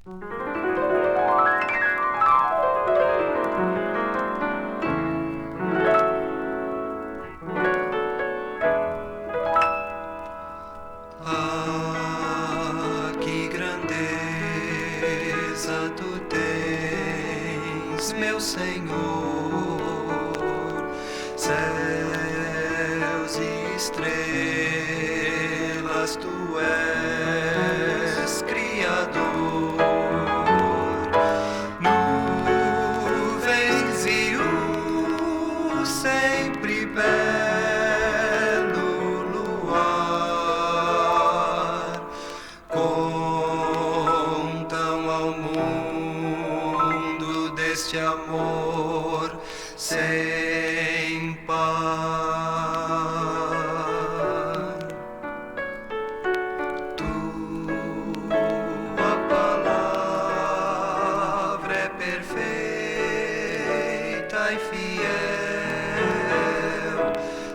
Ah, que grandeza tu tens, meu Senhor, céus e estrelas, tu és Criador, nuvens e o sempre belo luar contam ao mundo deste amor sem par. Tua palavra é perfeita e fiel,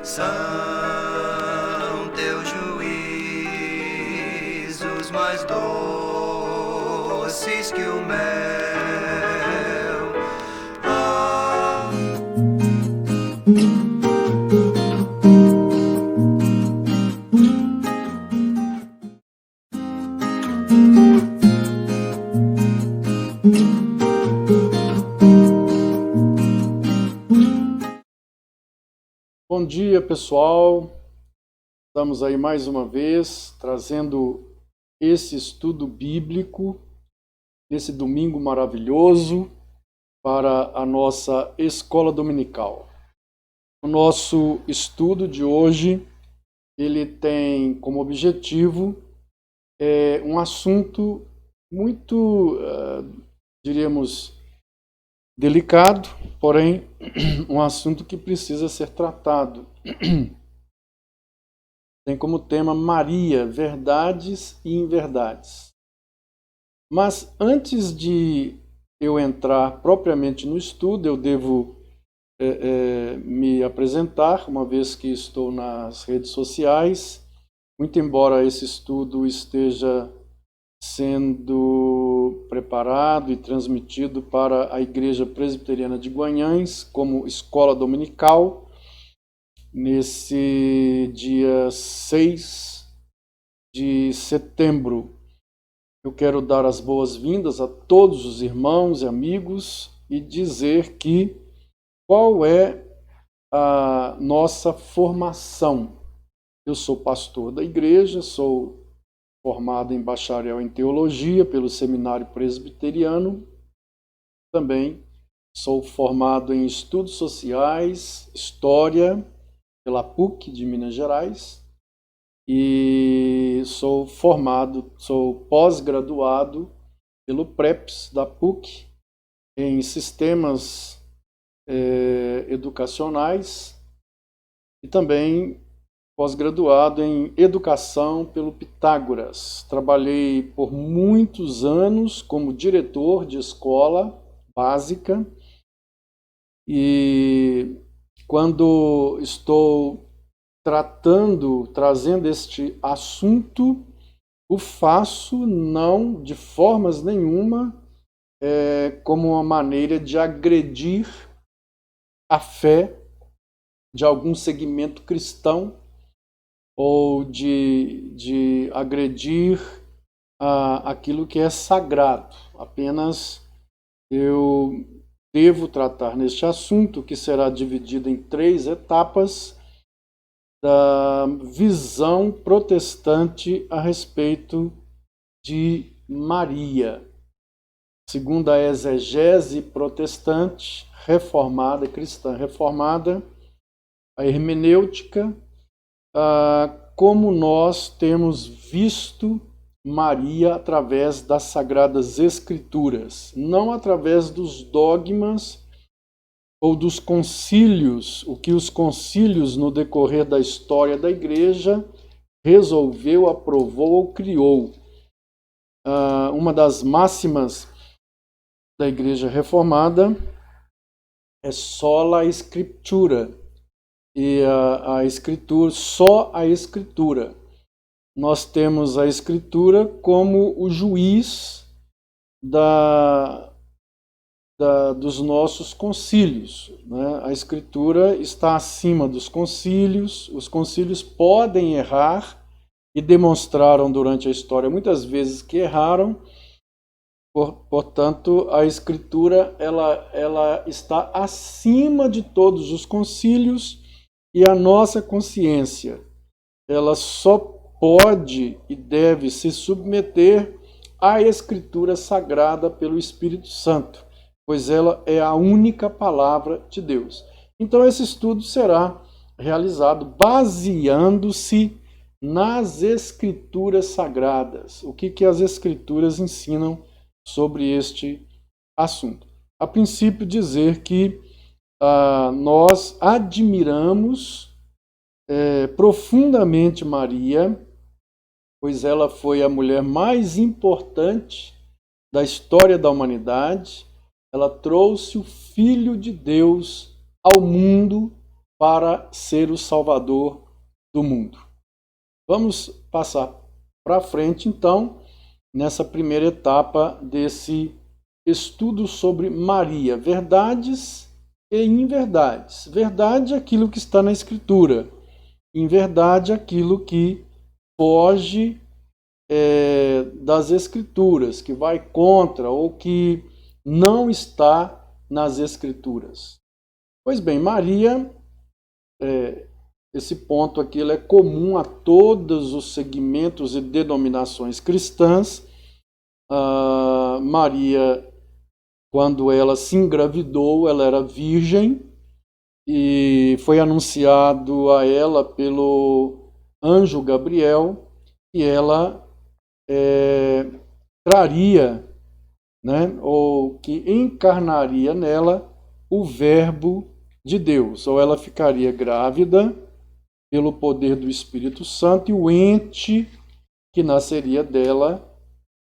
são teus juízos mais doces que o mel. Ah, Bom dia, pessoal. Estamos aí mais uma vez trazendo esse estudo bíblico, esse domingo maravilhoso para a nossa escola dominical. O nosso estudo de hoje, ele tem como objetivo um assunto muito, diríamos, delicado, porém um assunto que precisa ser tratado. Tem como tema Maria, verdades e inverdades. Mas antes de eu entrar propriamente no estudo, eu devo me apresentar, uma vez que estou nas redes sociais. Muito embora esse estudo esteja sendo preparado e transmitido para a Igreja Presbiteriana de Guanhães como escola dominical, nesse dia 6 de setembro. Eu quero dar as boas-vindas a todos os irmãos e amigos e dizer que qual é a nossa formação. Eu sou pastor da igreja, sou formado em bacharel em teologia pelo Seminário Presbiteriano. Também sou formado em estudos sociais, história, pela PUC de Minas Gerais. E sou pós-graduado pelo PREPS da PUC em sistemas educacionais e também pós-graduado em educação pelo Pitágoras. Trabalhei por muitos anos como diretor de escola básica e quando estou trazendo este assunto, o faço não de formas nenhuma como uma maneira de agredir a fé de algum segmento cristão ou de agredir aquilo que é sagrado. Apenas eu devo tratar neste assunto, que será dividido em 3 etapas, da visão protestante a respeito de Maria. Segundo a exegese protestante, reformada, cristã reformada, a hermenêutica, como nós temos visto Maria através das Sagradas Escrituras, não através dos dogmas ou dos concílios, o que os concílios no decorrer da história da igreja resolveu, aprovou ou criou. Uma das máximas da igreja reformada é sola scriptura, e a escritura, só a escritura. Nós temos a escritura como o juiz dos nossos concílios, né? A Escritura está acima dos concílios, os concílios podem errar e demonstraram durante a história muitas vezes que erraram, portanto, a Escritura ela está acima de todos os concílios e a nossa consciência ela só pode e deve se submeter à Escritura sagrada pelo Espírito Santo, pois ela é a única palavra de Deus. Então esse estudo será realizado baseando-se nas Escrituras sagradas. O que as Escrituras ensinam sobre este assunto? A princípio, dizer que nós admiramos profundamente Maria, pois ela foi a mulher mais importante da história da humanidade. Ela trouxe o Filho de Deus ao mundo para ser o Salvador do mundo. Vamos passar para frente, então, nessa primeira etapa desse estudo sobre Maria. Verdades e inverdades. Verdade é aquilo que está na Escritura. Inverdade é aquilo que foge das Escrituras, que vai contra ou que não está nas Escrituras. Pois bem, Maria, esse ponto aqui ele é comum a todos os segmentos e denominações cristãs. Maria, quando ela se engravidou, ela era virgem e foi anunciado a ela pelo anjo Gabriel que ela traria, né, ou que encarnaria nela o Verbo de Deus, ou ela ficaria grávida pelo poder do Espírito Santo e o ente que nasceria dela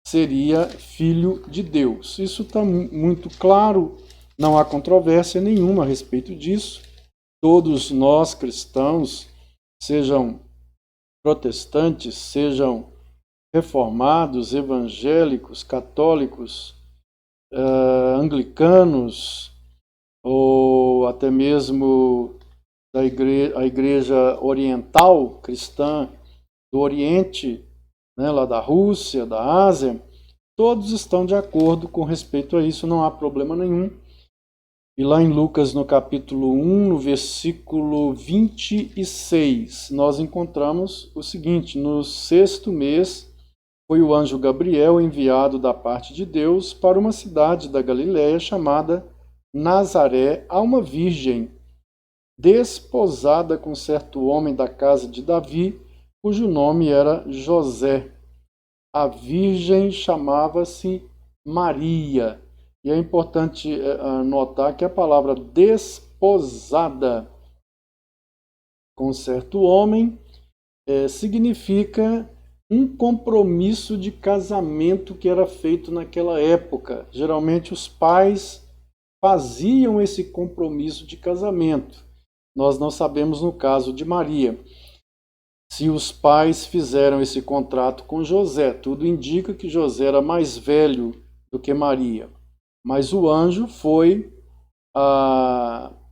seria filho de Deus. Isso está muito claro, não há controvérsia nenhuma a respeito disso. Todos nós cristãos, sejam protestantes, sejam reformados, evangélicos, católicos, anglicanos, ou até mesmo a igreja oriental cristã do Oriente, né, lá da Rússia, da Ásia, todos estão de acordo com respeito a isso, não há problema nenhum. E lá em Lucas, no capítulo 1, no versículo 26, nós encontramos o seguinte: no 6º mês foi o anjo Gabriel enviado da parte de Deus para uma cidade da Galiléia chamada Nazaré, a uma virgem desposada com certo homem da casa de Davi, cujo nome era José. A virgem chamava-se Maria. E é importante notar que a palavra desposada com certo homem significa um compromisso de casamento que era feito naquela época. Geralmente os pais faziam esse compromisso de casamento. Nós não sabemos no caso de Maria se os pais fizeram esse contrato com José. Tudo indica que José era mais velho do que Maria. Mas o anjo foi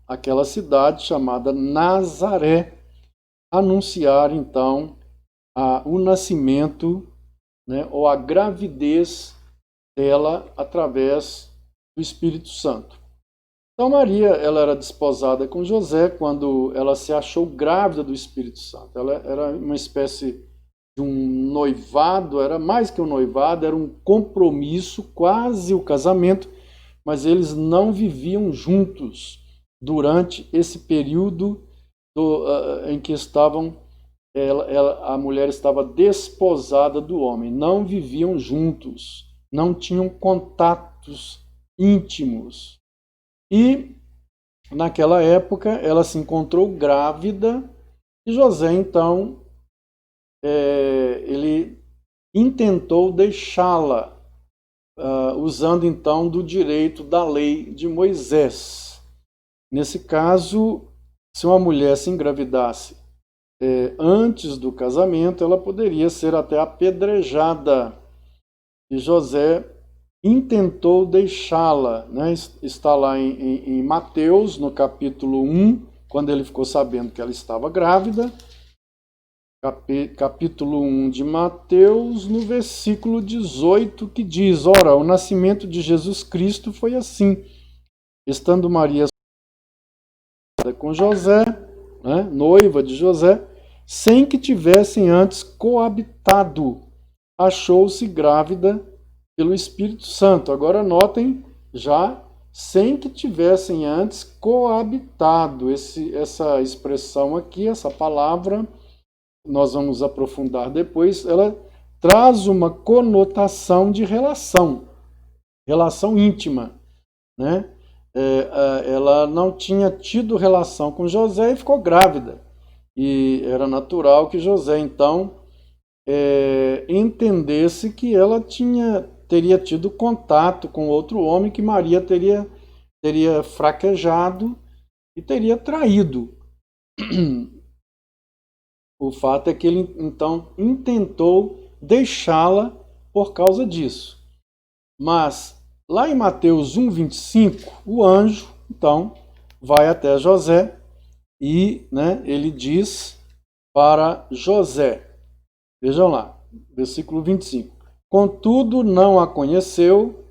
àquela cidade chamada Nazaré anunciar então o nascimento, né, ou a gravidez dela através do Espírito Santo. Então Maria, ela era desposada com José quando ela se achou grávida do Espírito Santo. Ela era uma espécie de um noivado, era mais que um noivado, era um compromisso, quase o casamento, mas eles não viviam juntos durante esse período em que a mulher estava desposada do homem. Não viviam juntos, não tinham contatos íntimos. E, naquela época, ela se encontrou grávida e José, então, ele intentou deixá-la, usando, então, do direito da lei de Moisés. Nesse caso, se uma mulher se engravidasse antes do casamento, ela poderia ser até apedrejada. E José intentou deixá-la, né? Está lá em Mateus, no capítulo 1, quando ele ficou sabendo que ela estava grávida, capítulo 1 de Mateus, no versículo 18, que diz: ora, o nascimento de Jesus Cristo foi assim, estando Maria com José, né, noiva de José, sem que tivessem antes coabitado, achou-se grávida pelo Espírito Santo. Agora notem, já sem que tivessem antes coabitado. Essa expressão aqui, essa palavra, nós vamos aprofundar depois, ela traz uma conotação de relação íntima, né? Ela não tinha tido relação com José e ficou grávida. E era natural que José, então, entendesse que ela teria tido contato com outro homem, que Maria teria fraquejado e teria traído. O fato é que ele, então, intentou deixá-la por causa disso. Mas, lá em Mateus 1,25, o anjo, então, vai até José e, né, ele diz para José, vejam lá, versículo 25, contudo não a conheceu,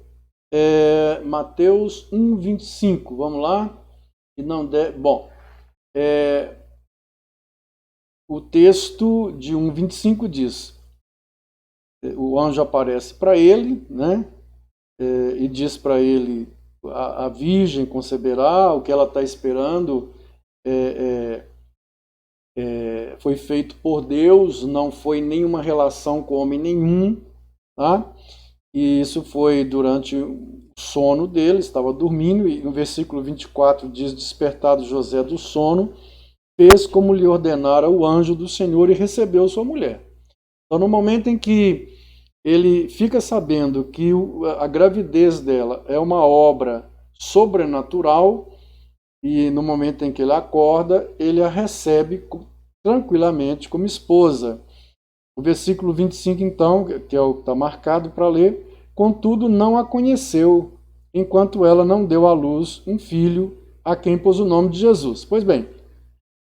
Mateus 1,25, vamos lá, e não bom, o texto de 1,25 diz, o anjo aparece para ele, né, e diz para ele, a virgem conceberá, o que ela está esperando foi feito por Deus, não foi nenhuma relação com homem nenhum, tá? E isso foi durante o sono dele, estava dormindo, e no versículo 24 diz, despertado José do sono, fez como lhe ordenara o anjo do Senhor e recebeu sua mulher. Então, no momento em que ele fica sabendo que a gravidez dela é uma obra sobrenatural, e no momento em que ele acorda, ele a recebe tranquilamente como esposa. O versículo 25, então, que é o que está marcado para ler, contudo não a conheceu, enquanto ela não deu à luz um filho, a quem pôs o nome de Jesus. Pois bem,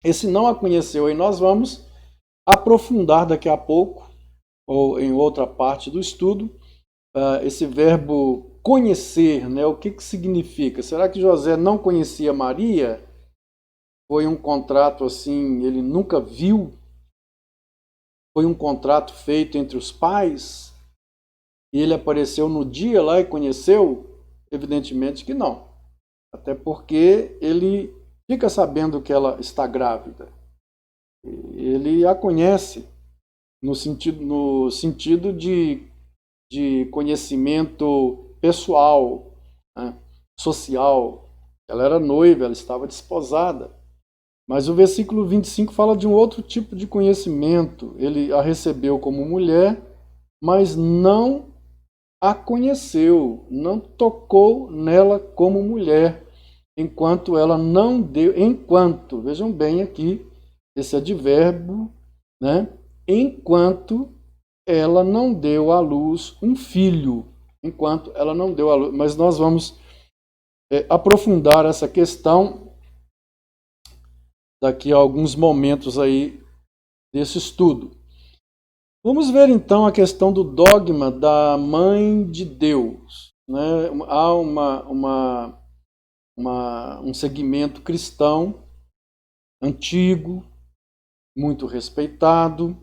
esse não a conheceu, e nós vamos aprofundar daqui a pouco, ou em outra parte do estudo, esse verbo conhecer, né? O que significa? Será que José não conhecia Maria? Foi um contrato assim, ele nunca viu? Foi um contrato feito entre os pais? E ele apareceu no dia lá e conheceu? Evidentemente que não. Até porque ele fica sabendo que ela está grávida. Ele a conhece no sentido de conhecimento pessoal, né, social. Ela era noiva, ela estava desposada. Mas o versículo 25 fala de um outro tipo de conhecimento. Ele a recebeu como mulher, mas não a conheceu, não tocou nela como mulher, enquanto ela não deu, vejam bem aqui, esse advérbio, né? Enquanto ela não deu à luz um filho, enquanto ela não deu à luz. Mas nós vamos aprofundar essa questão daqui a alguns momentos aí desse estudo. Vamos ver então a questão do dogma da Mãe de Deus, né? Há um segmento cristão antigo, muito respeitado,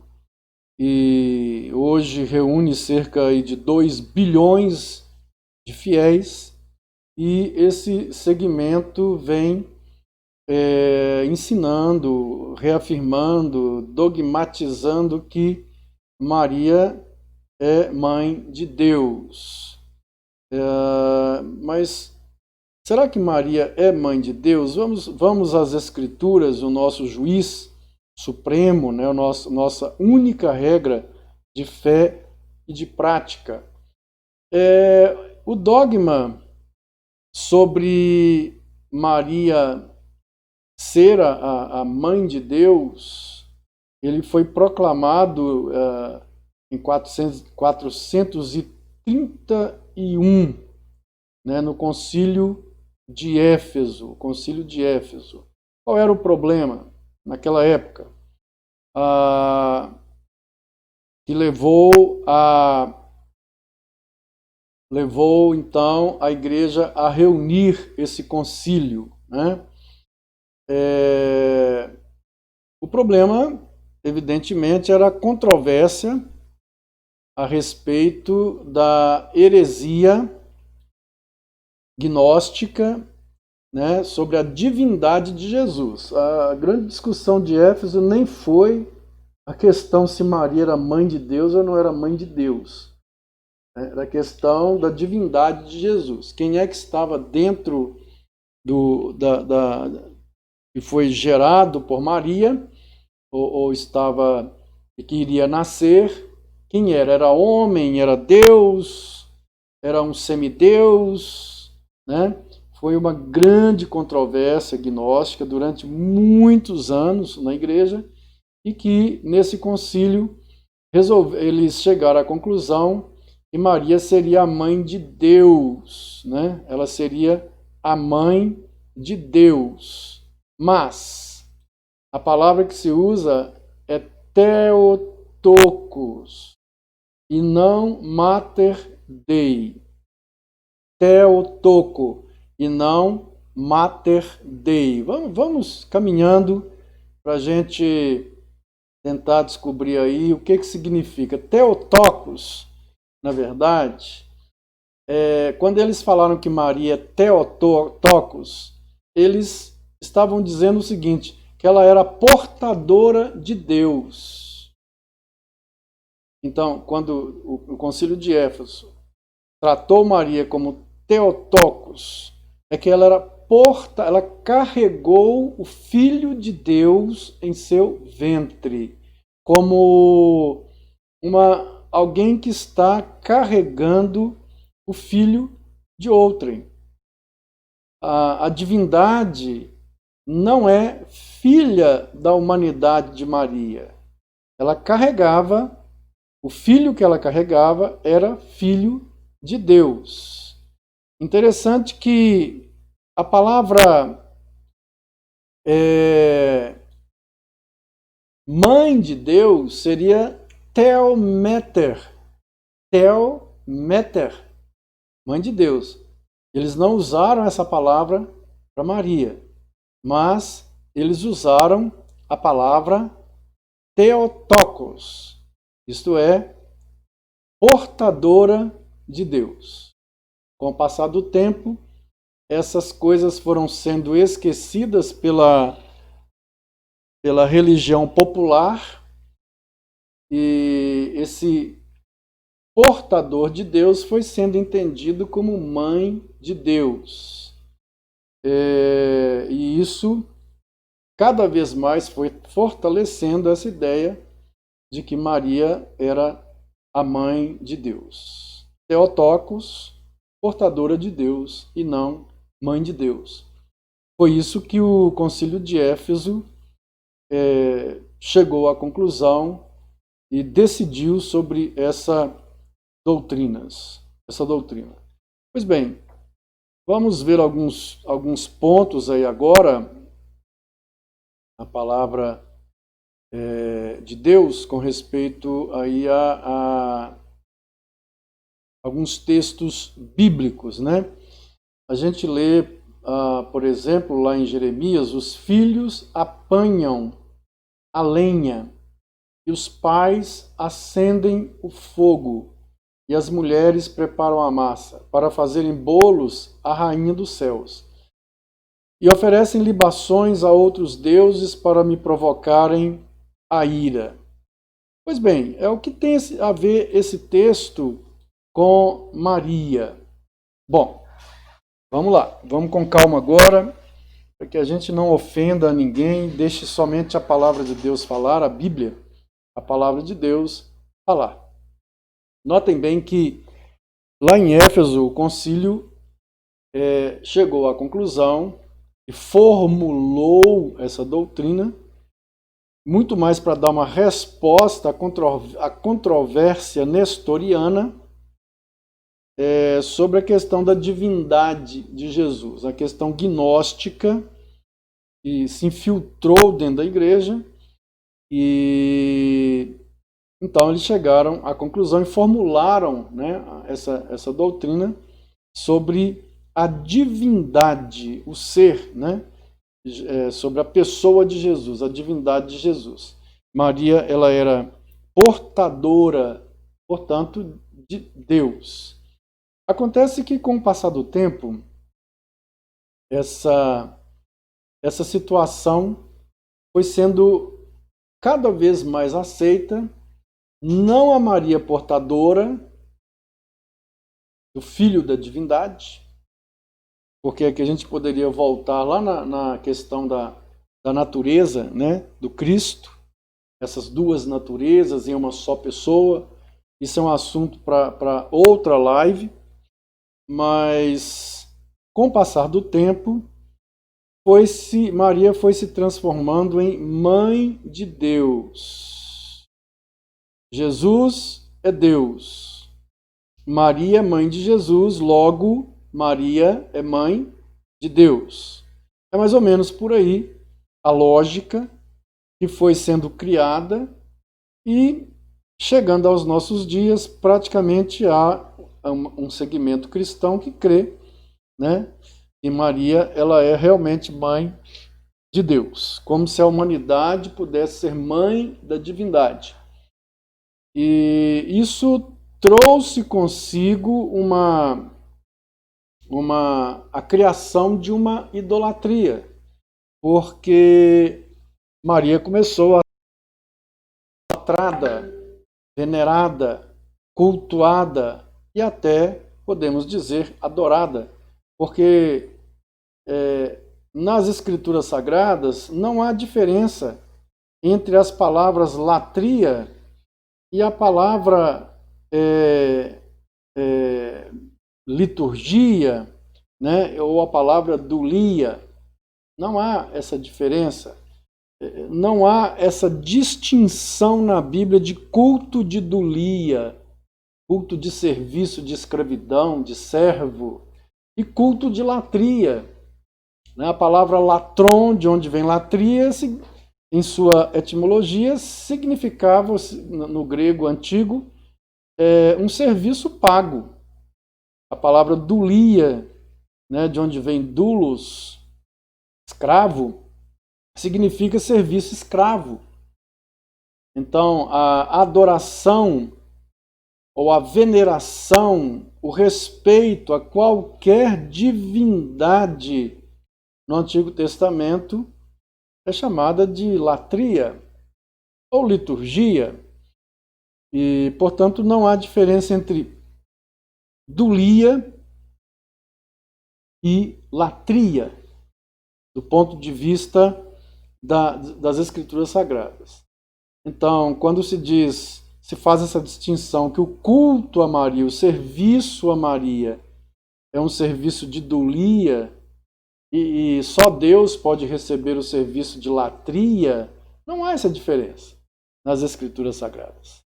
e hoje reúne cerca de 2 bilhões de fiéis, e esse segmento vem ensinando, reafirmando, dogmatizando que Maria é mãe de Deus. Mas será que Maria é mãe de Deus? Vamos às Escrituras, o nosso juiz supremo, né, nossa única regra de fé e de prática. O dogma sobre Maria ser a mãe de Deus, ele foi proclamado em 430 101, né, no concílio de Éfeso. Concílio de Éfeso. Qual era o problema naquela época? Que levou então a igreja a reunir esse concílio, né? O problema, evidentemente, era a controvérsia a respeito da heresia gnóstica, né, sobre a divindade de Jesus. A grande discussão de Éfeso nem foi a questão se Maria era mãe de Deus ou não era mãe de Deus. Era a questão da divindade de Jesus. Quem é que estava dentro que foi gerado por Maria, ou estava, que iria nascer? Quem era? Era homem? Era Deus? Era um semideus? Né? Foi uma grande controvérsia gnóstica durante muitos anos na igreja, e que nesse concílio eles chegaram à conclusão que Maria seria a mãe de Deus, né? Ela seria a mãe de Deus. Mas a palavra que se usa é Theotokos e não Mater Dei. Theotoko e não Mater Dei. Vamos caminhando para a gente tentar descobrir aí o que significa. Theotokos, na verdade, quando eles falaram que Maria é Theotokos, eles estavam dizendo o seguinte, que ela era portadora de Deus. Então, quando o concílio de Éfeso tratou Maria como Theotokos, é que ela carregou o Filho de Deus em seu ventre, como alguém que está carregando o filho de outrem. A divindade não é filha da humanidade de Maria. Ela carregava, o filho que ela carregava era filho de Deus. Interessante que a palavra mãe de Deus seria Theometer. Theometer, mãe de Deus. Eles não usaram essa palavra para Maria, mas eles usaram a palavra Theotokos, isto é, portadora de Deus. Com o passar do tempo, essas coisas foram sendo esquecidas pela religião popular, e esse portador de Deus foi sendo entendido como mãe de Deus. E isso cada vez mais foi fortalecendo essa ideia de que Maria era a mãe de Deus. Theotokos, portadora de Deus, e não mãe de Deus. Foi isso que o concílio de Éfeso chegou à conclusão e decidiu sobre essa doutrina. Pois bem, vamos ver alguns pontos aí agora, a palavra de Deus com respeito aí a alguns textos bíblicos, né? A gente lê, por exemplo, lá em Jeremias, os filhos apanham a lenha e os pais acendem o fogo e as mulheres preparam a massa para fazerem bolos à rainha dos céus e oferecem libações a outros deuses para me provocarem a ira. Pois bem, é o que tem a ver esse texto com Maria. Bom, vamos lá, vamos com calma agora, para que a gente não ofenda ninguém, deixe somente a palavra de Deus falar, a Bíblia, a palavra de Deus falar. Notem bem que lá em Éfeso, o concílio chegou à conclusão e formulou essa doutrina, muito mais para dar uma resposta à controvérsia nestoriana, sobre a questão da divindade de Jesus, a questão gnóstica que se infiltrou dentro da igreja, e então eles chegaram à conclusão e formularam, né, essa doutrina sobre a divindade, o ser, né, sobre a pessoa de Jesus, a divindade de Jesus. Maria, ela era portadora, portanto, de Deus. Acontece que, com o passar do tempo, essa situação foi sendo cada vez mais aceita, não a Maria portadora do Filho da Divindade, porque aqui a gente poderia voltar lá na questão da natureza, né, do Cristo, essas duas naturezas em uma só pessoa. Isso é um assunto para outra live, mas com o passar do tempo, Maria foi se transformando em mãe de Deus. Jesus é Deus. Maria é mãe de Jesus, logo Maria é mãe de Deus. É mais ou menos por aí a lógica que foi sendo criada, e chegando aos nossos dias, praticamente há um segmento cristão que crê, né, que Maria, ela é realmente mãe de Deus, como se a humanidade pudesse ser mãe da divindade. E isso trouxe consigo a criação de uma idolatria, porque Maria começou a ser idolatrada, venerada, cultuada e até, podemos dizer, adorada, porque nas Escrituras Sagradas não há diferença entre as palavras latria e a palavra liturgia, né, ou a palavra dulia. Não há essa diferença. Não há essa distinção na Bíblia de culto de dulia, culto de serviço, de escravidão, de servo, e culto de latria. A palavra latron, de onde vem latria, em sua etimologia, significava, no grego antigo, um serviço pago. A palavra dulia, né, de onde vem doulos, escravo, significa serviço escravo. Então, a adoração ou a veneração, o respeito a qualquer divindade no Antigo Testamento é chamada de latria ou liturgia. E, portanto, não há diferença entre dulia e latria, do ponto de vista das Escrituras Sagradas. Então, quando se faz essa distinção que o culto a Maria, o serviço a Maria, é um serviço de dulia, e só Deus pode receber o serviço de latria, não há essa diferença nas Escrituras Sagradas.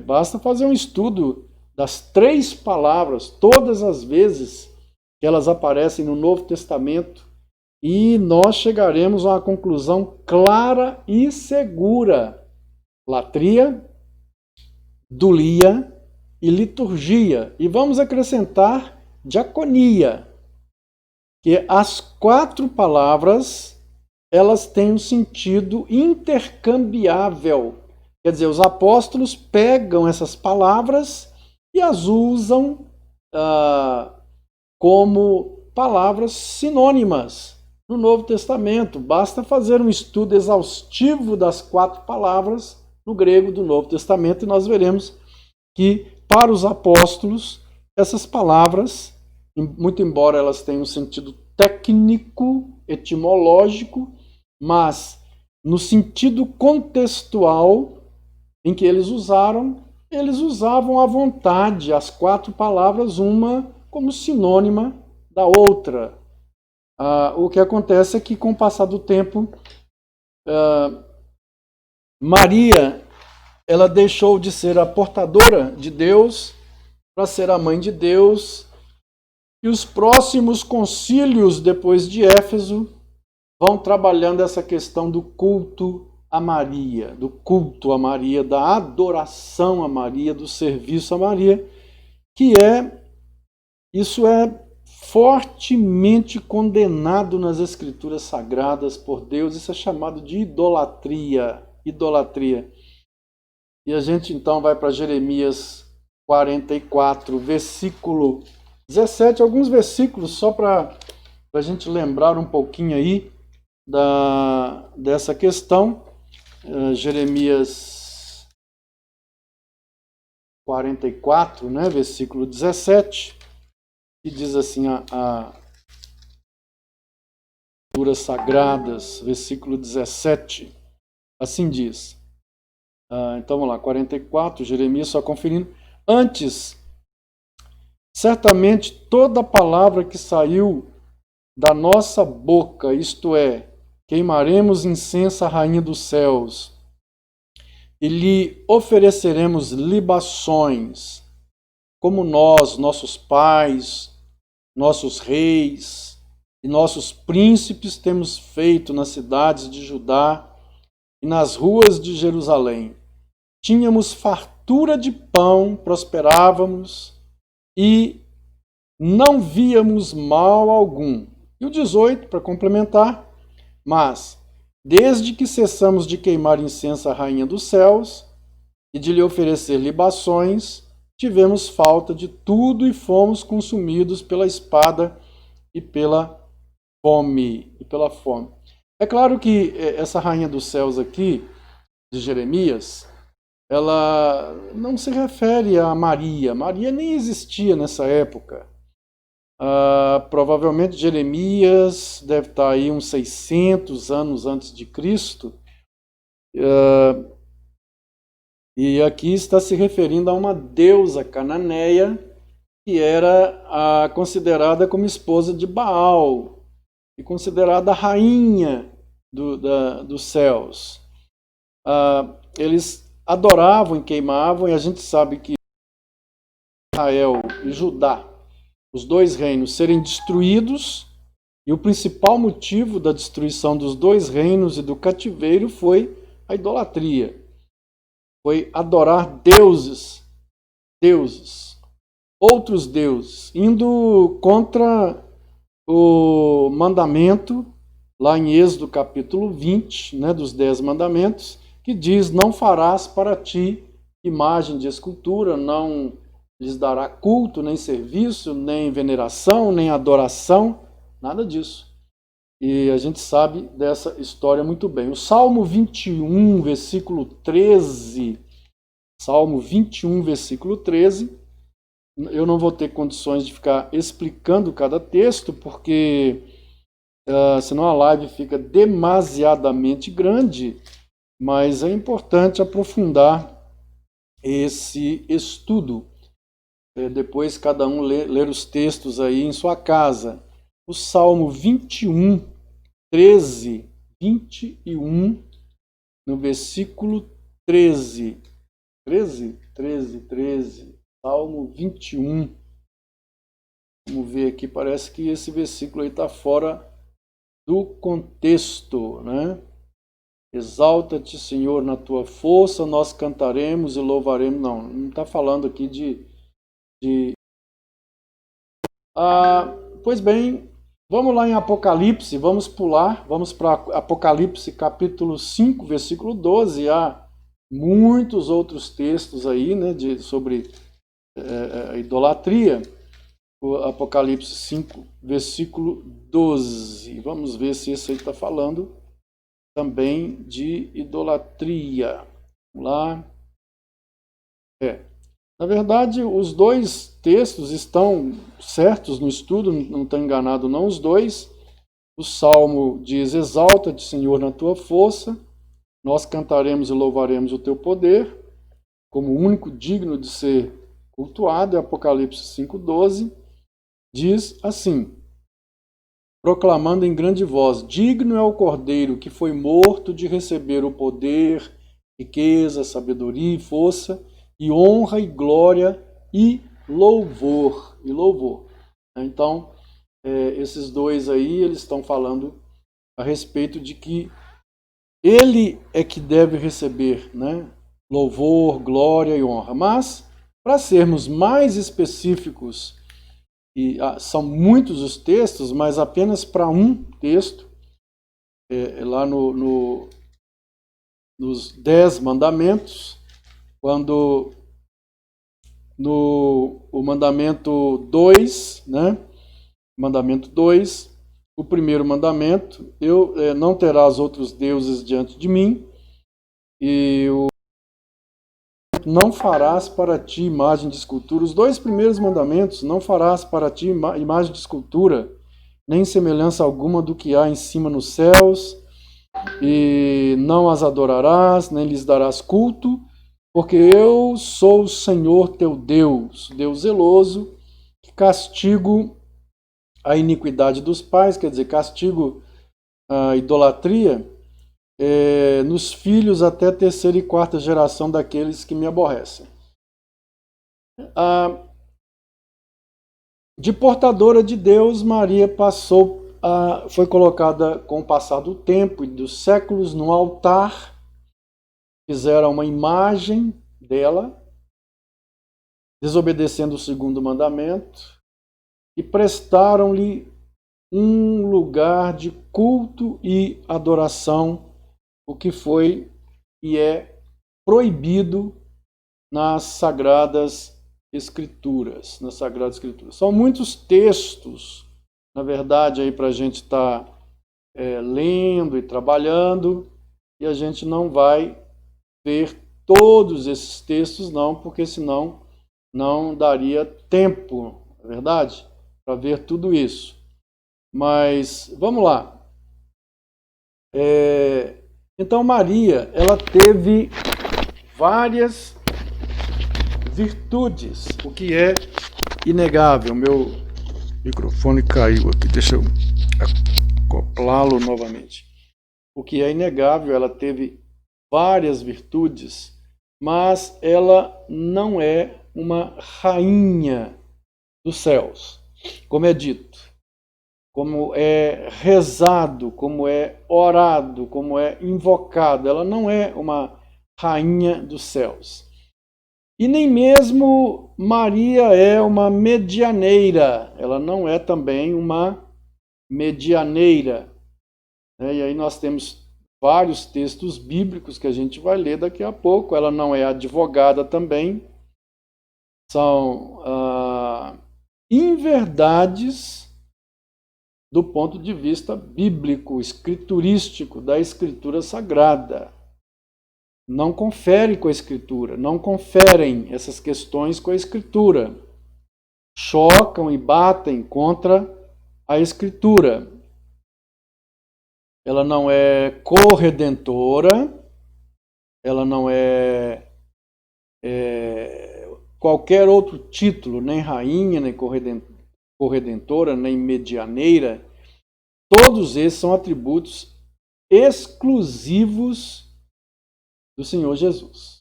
Basta fazer um estudo das 3 palavras, todas as vezes que elas aparecem no Novo Testamento, e nós chegaremos a uma conclusão clara e segura. Latria, dulia e liturgia. E vamos acrescentar diaconia, que as 4 palavras, elas têm um sentido intercambiável. Quer dizer, os apóstolos pegam essas palavras e as usam como palavras sinônimas no Novo Testamento. Basta fazer um estudo exaustivo das 4 palavras no grego do Novo Testamento e nós veremos que, para os apóstolos, essas palavras, muito embora elas tenham um sentido técnico, etimológico, mas no sentido contextual em que eles usavam à vontade as 4 palavras, uma como sinônima da outra. O que acontece é que, com o passar do tempo, Maria, ela deixou de ser a portadora de Deus para ser a mãe de Deus. E os próximos concílios, depois de Éfeso, vão trabalhando essa questão do culto a Maria, da adoração a Maria, do serviço a Maria, isso é fortemente condenado nas Escrituras Sagradas por Deus. Isso é chamado de idolatria. E a gente então vai para Jeremias 44, versículo 17, alguns versículos só para a gente lembrar um pouquinho aí dessa questão. Jeremias 44, né, versículo 17, que diz assim, as Escrituras Sagradas, versículo 17, assim diz. Então vamos lá, 44, Jeremias só conferindo. Antes, certamente toda palavra que saiu da nossa boca, isto é, queimaremos incenso à Rainha dos Céus e lhe ofereceremos libações, como nós, nossos pais, nossos reis e nossos príncipes temos feito nas cidades de Judá e nas ruas de Jerusalém. Tínhamos fartura de pão, prosperávamos e não víamos mal algum. E o 18, para complementar, mas, desde que cessamos de queimar incenso à Rainha dos Céus e de lhe oferecer libações, tivemos falta de tudo e fomos consumidos pela espada e pela fome. É claro que essa Rainha dos Céus aqui, de Jeremias, ela não se refere a Maria. Maria nem existia nessa época. Provavelmente Jeremias deve estar aí uns 600 anos antes de Cristo. E aqui está se referindo a uma deusa cananeia que era considerada como esposa de Baal e considerada a rainha dos céus. Eles adoravam e queimavam, e a gente sabe que Israel e Judá, os dois reinos, serem destruídos, e o principal motivo da destruição dos dois reinos e do cativeiro foi a idolatria. Foi adorar outros deuses, indo contra o mandamento, lá em Êxodo capítulo 20, né, dos 10 mandamentos, que diz: não farás para ti imagem de escultura, não lhes dará culto, nem serviço, nem veneração, nem adoração, nada disso. E a gente sabe dessa história muito bem. O Salmo 21, versículo 13, Salmo 21, versículo 13, eu não vou ter condições de ficar explicando cada texto, porque senão a live fica demasiadamente grande, mas é importante aprofundar esse estudo. Depois cada um ler os textos aí em sua casa. O Salmo 21, 13, 21, no versículo 13. 13. Salmo 21. Vamos ver aqui, parece que esse versículo aí está fora do contexto, né? Exalta-te, Senhor, na tua força, nós cantaremos e louvaremos. Não está falando aqui pois bem, vamos lá em Apocalipse, vamos para Apocalipse capítulo 5, versículo 12. Há muitos outros textos aí, né, sobre a idolatria. O Apocalipse 5, versículo 12. Vamos ver se esse aí está falando também de idolatria. Vamos lá. Na verdade, os dois textos estão certos no estudo, não estou enganado não, os dois. O Salmo diz: exalta-te, Senhor, na tua força, nós cantaremos e louvaremos o teu poder, como único digno de ser cultuado. E Apocalipse 5,12 diz assim, proclamando em grande voz: digno é o Cordeiro que foi morto de receber o poder, riqueza, sabedoria e força, e honra e glória e louvor e louvor. Então, esses dois aí, eles estão falando a respeito de que ele é que deve receber, né, louvor, glória e honra. Mas, para sermos mais específicos, e são muitos os textos, mas apenas para um texto, lá nos 10 mandamentos, quando o mandamento 2, né, mandamento 2, o primeiro mandamento, não terás outros deuses diante de mim, e não farás para ti imagem de escultura. Os dois primeiros mandamentos, não farás para ti imagem de escultura, nem semelhança alguma do que há em cima nos céus, e não as adorarás, nem lhes darás culto, porque eu sou o Senhor teu Deus, Deus zeloso, que castigo a iniquidade dos pais, quer dizer, castigo a idolatria, nos filhos até terceira e quarta geração daqueles que me aborrecem. De portadora de Deus, Maria foi colocada com o passar do tempo e dos séculos no altar, fizeram uma imagem dela, desobedecendo o segundo mandamento, e prestaram-lhe um lugar de culto e adoração, o que foi e é proibido nas Sagradas Escrituras. São muitos textos, na verdade, aí para a gente estar lendo e trabalhando, e a gente não vai ver todos esses textos, não, porque senão não daria tempo, não é verdade? Para ver tudo isso. Mas vamos lá. Então Maria, ela teve várias virtudes, o que é inegável. Meu microfone caiu aqui, deixa eu acoplá-lo novamente. O que é inegável, ela teve várias virtudes, mas ela não é uma rainha dos céus, como é dito, como é rezado, como é orado, como é invocado. Ela não é uma rainha dos céus. E nem mesmo Maria é uma medianeira. Ela não é também uma medianeira. E aí nós temos vários textos bíblicos que a gente vai ler daqui a pouco. Ela não é advogada também. São inverdades do ponto de vista bíblico, escriturístico, da Escritura Sagrada. Não confere com a Escritura, não conferem essas questões com a Escritura. Chocam e batem contra a Escritura. Ela não é corredentora, ela não é qualquer outro título, nem rainha, nem corredentora, nem medianeira. Todos esses são atributos exclusivos do Senhor Jesus.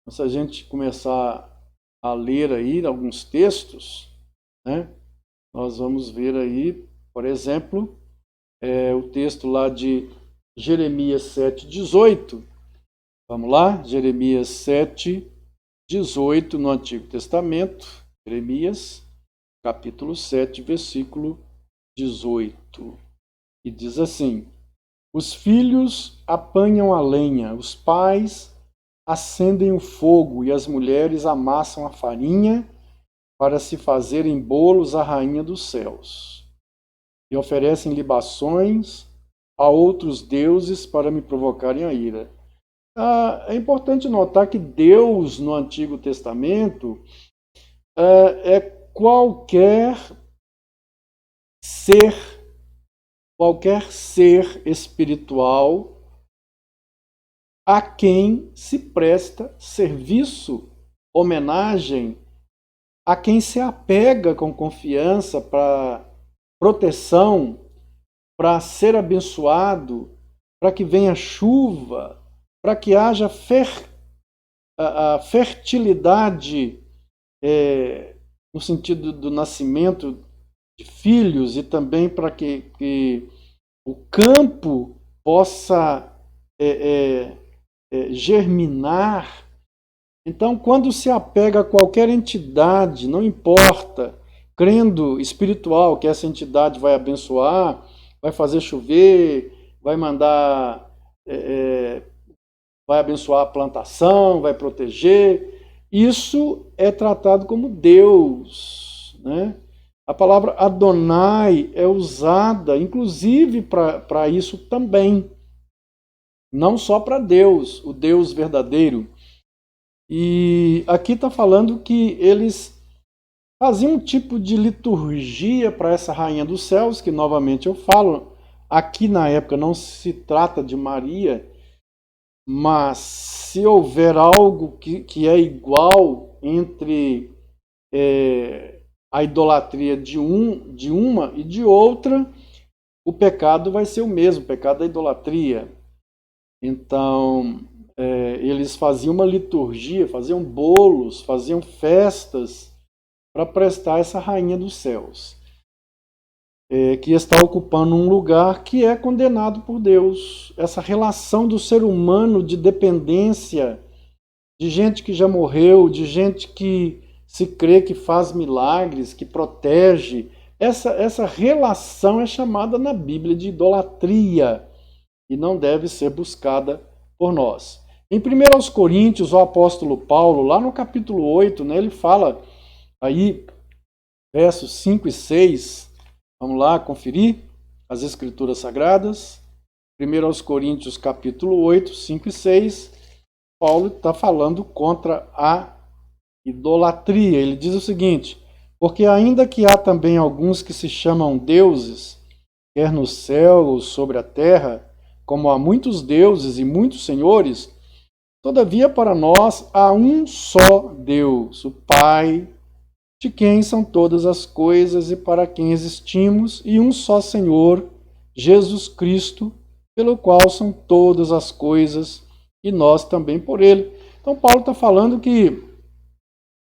Então, se a gente começar a ler aí alguns textos, né, nós vamos ver aí, por exemplo, o texto lá de Jeremias 7,18. Vamos lá? Jeremias 7,18 no Antigo Testamento. Jeremias, capítulo 7, versículo 18. E diz assim: os filhos apanham a lenha, os pais acendem o fogo e as mulheres amassam a farinha para se fazerem bolos à rainha dos céus. E oferecem libações a outros deuses para me provocarem a ira. É importante notar que Deus no Antigo Testamento é qualquer ser espiritual a quem se presta serviço, homenagem, a quem se apega com confiança para proteção, para ser abençoado, para que venha chuva, para que haja fertilidade no sentido do nascimento de filhos e também para que o campo possa germinar. Então, quando se apega a qualquer entidade, não importa, crendo espiritual que essa entidade vai abençoar, vai fazer chover, vai mandar, vai abençoar a plantação, vai proteger, isso é tratado como Deus, né? A palavra Adonai é usada, inclusive, para isso também. Não só para Deus, o Deus verdadeiro. E aqui está falando que eles faziam um tipo de liturgia para essa rainha dos céus, que novamente eu falo, aqui na época não se trata de Maria, mas se houver algo que é igual entre a idolatria de uma e de outra, o pecado vai ser o mesmo, o pecado da idolatria. Então, eles faziam uma liturgia, faziam bolos, faziam festas para prestar essa rainha dos céus, que está ocupando um lugar que é condenado por Deus. Essa relação do ser humano de dependência, de gente que já morreu, de gente que se crê que faz milagres, que protege, essa relação é chamada na Bíblia de idolatria e não deve ser buscada por nós. Em 1 Coríntios, o apóstolo Paulo, lá no capítulo 8, né, ele fala aí, versos 5 e 6, vamos lá conferir as Escrituras Sagradas. 1 Coríntios, capítulo 8, 5 e 6, Paulo está falando contra a idolatria. Ele diz o seguinte: porque ainda que há também alguns que se chamam deuses, quer no céu ou sobre a terra, como há muitos deuses e muitos senhores, todavia para nós há um só Deus, o Pai, de quem são todas as coisas e para quem existimos, e um só Senhor, Jesus Cristo, pelo qual são todas as coisas e nós também por ele. Então Paulo está falando que,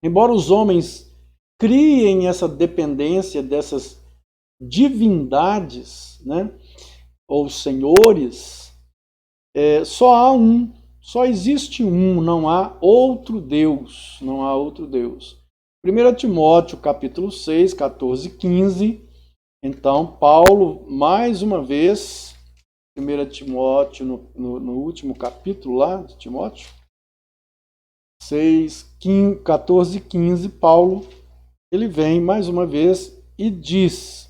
embora os homens criem essa dependência dessas divindades, né, ou senhores, só há um, só existe um, não há outro Deus, não há outro Deus. 1 Timóteo, capítulo 6, 14 e 15, então Paulo, mais uma vez, 1 Timóteo, no último capítulo lá de Timóteo, 6, 14 e 15, Paulo, ele vem mais uma vez e diz: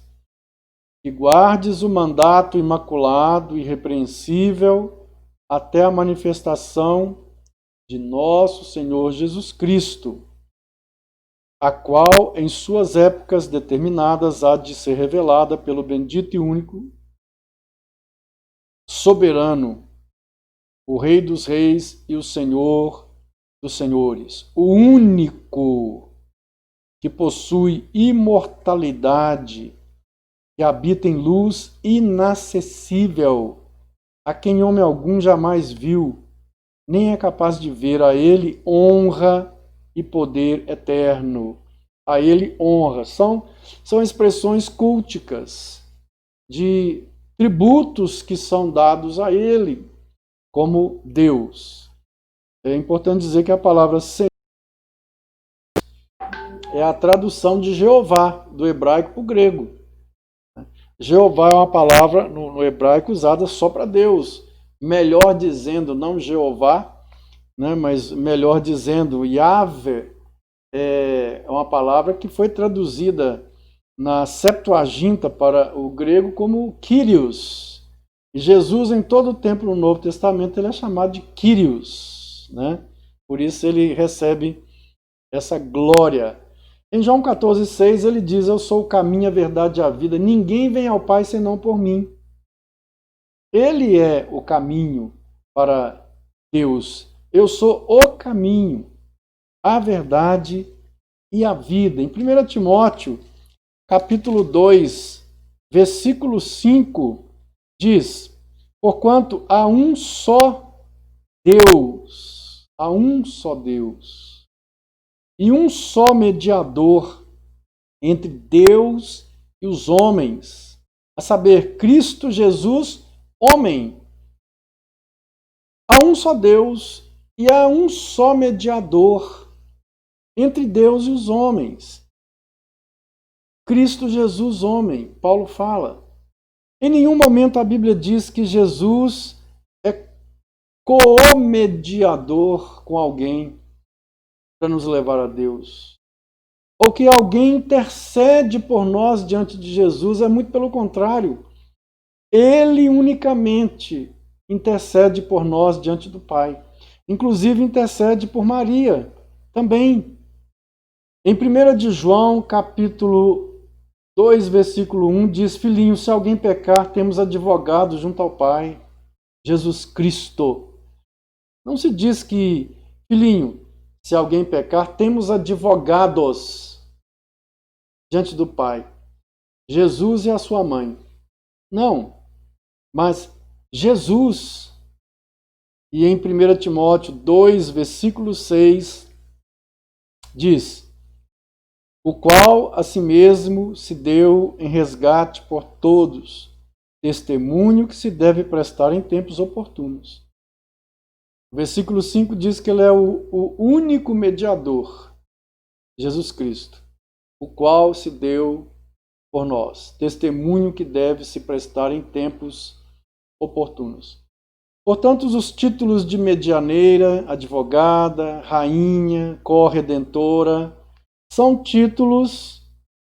que guardes o mandato imaculado e irrepreensível até a manifestação de nosso Senhor Jesus Cristo, a qual em suas épocas determinadas há de ser revelada pelo bendito e único, soberano, o Rei dos Reis e o Senhor dos Senhores, o único que possui imortalidade, que habita em luz inacessível, a quem homem algum jamais viu, nem é capaz de ver. A ele honra e poder eterno. A ele honra. São expressões culticas de tributos que são dados a ele como Deus. É importante dizer que a palavra Senhor é a tradução de Jeová, do hebraico para o grego. Jeová é uma palavra no hebraico usada só para Deus. Melhor dizendo, não Jeová, né, mas melhor dizendo, Yahvé é uma palavra que foi traduzida na Septuaginta para o grego como Kyrios. E Jesus, em todo o tempo no Novo Testamento, ele é chamado de Kyrios, né? Por isso ele recebe essa glória. Em João 14,6 ele diz: eu sou o caminho, a verdade e a vida. Ninguém vem ao Pai senão por mim. Ele é o caminho para Deus. Eu sou o caminho, a verdade e a vida. Em 1 Timóteo, capítulo 2, versículo 5, diz: porquanto há um só Deus, e um só mediador entre Deus e os homens, a saber, Cristo Jesus, homem. Há um só Deus e há um só mediador entre Deus e os homens. Cristo Jesus, homem, Paulo fala. Em nenhum momento a Bíblia diz que Jesus é co-mediador com alguém para nos levar a Deus. Ou que alguém intercede por nós diante de Jesus, é muito pelo contrário. Ele unicamente intercede por nós diante do Pai. Inclusive intercede por Maria também. Em 1 de João, capítulo 2, versículo 1, diz: Filhinho, se alguém pecar, temos advogado junto ao Pai, Jesus Cristo. Não se diz que, filhinho, se alguém pecar, temos advogados diante do Pai, Jesus e a sua mãe. Não, mas Jesus. E em 1 Timóteo 2, versículo 6, diz: o qual a si mesmo se deu em resgate por todos, testemunho que se deve prestar em tempos oportunos. O versículo 5 diz que ele é o único mediador, Jesus Cristo, o qual se deu por nós, testemunho que deve se prestar em tempos oportunos. Portanto, os títulos de medianeira, advogada, rainha, corredentora, são títulos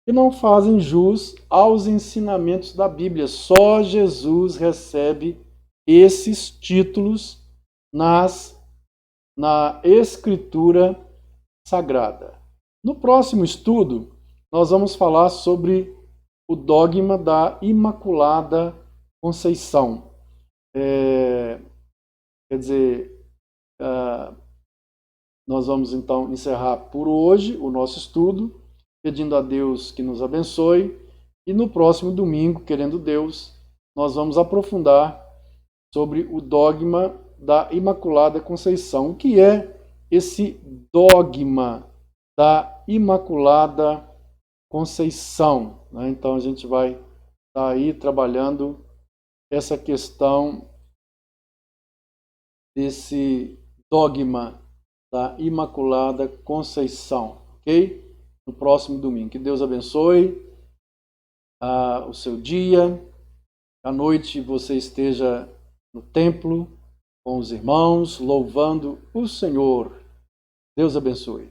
que não fazem jus aos ensinamentos da Bíblia. Só Jesus recebe esses títulos na Escritura Sagrada. No próximo estudo, nós vamos falar sobre o dogma da Imaculada Conceição. Quer dizer, nós vamos então encerrar por hoje o nosso estudo, pedindo a Deus que nos abençoe, e no próximo domingo, querendo Deus, nós vamos aprofundar sobre o dogma da Imaculada Conceição. O que é esse dogma da Imaculada Conceição? Então a gente vai estar aí trabalhando essa questão desse dogma da Imaculada Conceição, ok? No próximo domingo. Que Deus abençoe o seu dia. À noite você esteja no templo com os irmãos, louvando o Senhor. Deus abençoe.